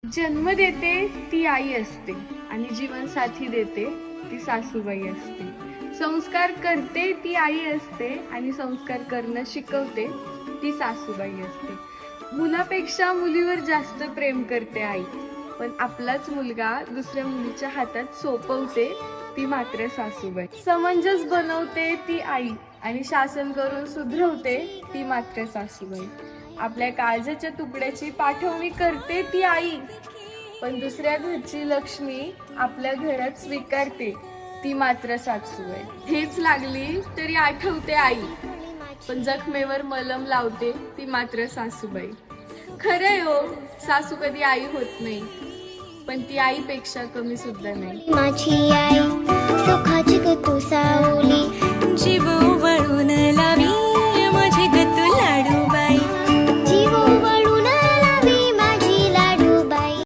जन्म देते ती आई असते आणि जीवनसाथी देते ती सासूबाई असते। संस्कार करते ती आई असते आणि संस्कार करणं शिकवते ती सासूबाई असते। मुलापेक्षा मुलीवर जास्त प्रेम करते आई, पण आपलाच मुलगा दुसऱ्या मुलीच्या हातात सोपवते ती मात्र सासूबाई। समंजस बनवते ती आई आणि शासन करून सुधरवते ती मात्र सासूबाई। आपल्या काळजाच्या तुकड्याची पाठवणी करते ती आई, पण दुसऱ्या घरची लक्ष्मी आपल्या घरात स्वीकारते ती मात्र सासूबाई। हेच लागली तरी आठवते आई, पण जखमेवर मलम लावते ती मात्र सासूबाई। खरंय हो, सासू कधी आई होत नाही, पण ती आईपेक्षा कमी सुद्धा नाही। माझी आई सुखाची ग तू सावली, जीव वळून लावी माझे ग तू लाडू